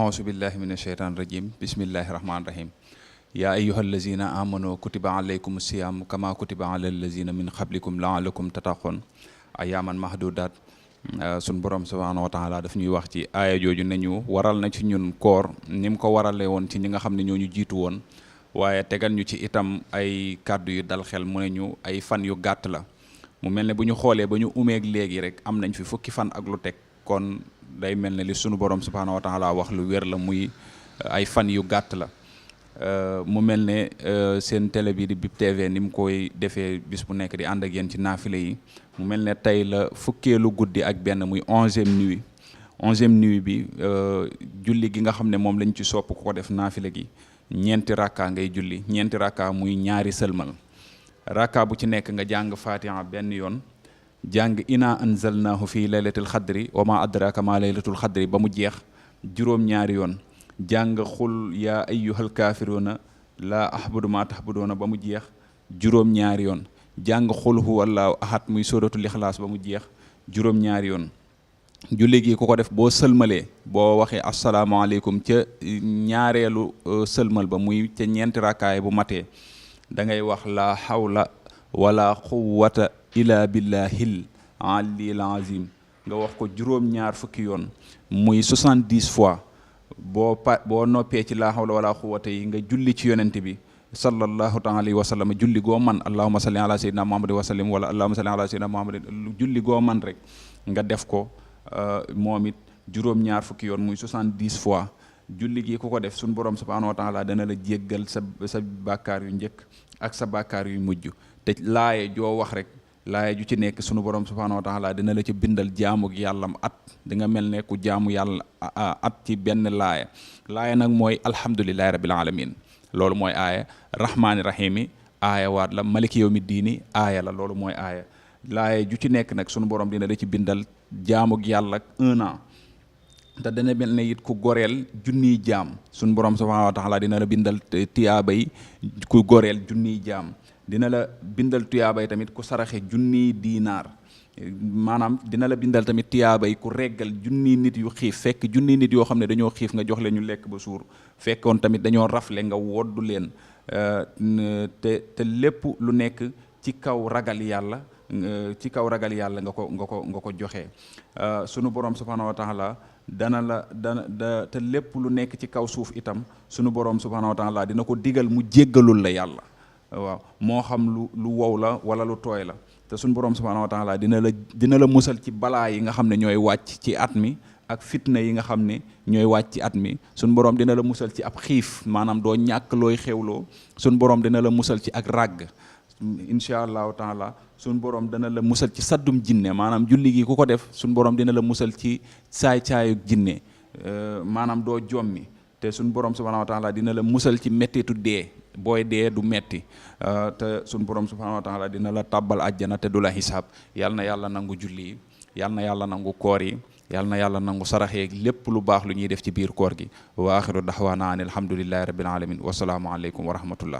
أعوذ بالله من الشيطان الرجيم بسم الله الرحمن الرحيم يا أيها الذين آمنوا كتب عليكم الصيام كما كتب على الذين من قبلكم لعلكم تتقون أياما محدودات sun borom subhanahu wa taala daf ñuy wax ci aaya jooju ne ñu waral na ci ñun koor ni mu ko waralee woon ci ñi nga xam ne ñoo ñu jiitu woon waaye tegal ñu ci itam ay kàddu yu dal xel mu ne ñu ay fan yu gàtt la mu mel ne bu ñu xoolee ba ñu umeeg léegi rek am nañ fi fukki fan ak lu teg kon day mel ne li sunu borom subhanahu wa taala wax lu wér la muy ay fan yu gàtt la mu mel ne seen télé bi di Bip TV ni mu koy defee bis bu nekk di ànd ak yéen ci naafile yi mu mel ne tey la fukkeelu guddi ak benn muy 11e nuit bi julli gi nga xam ne moom lañ ci sopp ko def naafile gi ñeenti rakka ngay julli ñeenti rakka muy ñaari sëlmal rakka bu ci nekk nga jàng fatiha benn yoon jàng ina anzalnahu fi laylatil xadri wa ma adraka ma laylatul xadri ba mu jeex juróom-ñaari yoon jàng xul yaa ayyuhal kaafiruuna laa ahbudu ma tahbuduuna ba mu jeex juróom-ñaari yoon jàng xul huwallaahu ahad muy suratul ixlaas ba mu jeex juróom-ñaari yoon julli gi ku ko def boo sëlmalee boo waxee asalaamaaleykum ca ñaareelu sëlmal ba muy ca ñeenti rakkaay bu matee da ngay wax laa hawla wala quwwata illa billahil aliyil azim nga wax ko juróom-ñaar fukki yoon muy 70 fois boo noppee ci laa hawla wala quwwata yi nga julli ci yonent bi sallallahu taala alayhi wa sallam julli goo man allahumma salli ala sayyidina muhammadin wa sallim wala allahumma salli ala sayyidina muhammadin julli goo man rek nga def ko moom it juróom-ñaar fukki yoon muy 70 fois julli gi ku ko def suñu borom subhanahu wa taala dana la jéggal sa bàkkaar yu njëkk ak sa bàkkaar yu mujj te laaye joo wax rek laaye ju ci nekk sunu borom subhanahu wa taala dina la ci bindal jaamuk yàllam at di nga mel ne ku jaamu yàlla at ci benn laaye nag mooy alhamdulillahi rabbil alamin loolu mooy aaya rahmaani rahimi aaya waat la maliki yawmi diini aaya la loolu mooy aaya laaye ju ci nekk nag sunu borom dina la ci bindal jaamuk yàlla 1 an te dana mel ne it ku goreel junniy jaam sunu borom subhanahu wa taala dina la bindal tiyaabay ku goreel junniy jaam dina la bindal tuyaabay tamit ku saraxe junniy diinaar maanaam dina la bindal tamit tiyaabay ku reggal junniy nit yu xiif fekk junniy nit yoo xam ne dañoo xiif nga jox leen ñu lekk ba suur fekkoon tamit dañoo rafle nga woddu leen te lépp lu nekk ci kaw ragal yàlla nga ko joxe sunu borom subhanahu wa taala te lépp lu nekk ci kaw suuf itam sunu borom subhanahu wa taala dina ko digal mu jéggalul la yàlla waaw moo xam lu wow la wala lu tooy la te suñu borom subhanahu wa taala dina la musal ci balaa yi nga xam ne ñooy wàcc ci at mi ak fitna yi nga xam ne ñooy wàcc ci at mi suñu borom dina la musal ci ab xiif maanaam doo ñàkk looy xewloo suñu borom dina la musal ci ak ràgg incha allahu taala suñu borom dana la musal ci saddum jinne maanaam julli gi ku ko def suñu borom dina la musal ci saay-caayu jinne maanaam doo jommi te suñu borom subhanahu wa taala dina la musal ci mettitu dee booy dee du metti te suñu borom subhanahu wa taala dina la tàbbal àjjana te du la xisaab yal na yàlla nangu julli yi yal na yàlla nangu koor yi yal na yàlla nangu saraxeeg lépp lu baax lu ñuy def ci biir koor gi wa axiru daxwaana an alhamdulillahi rabbil alamin wasalaamu aleykum wa rahmatullah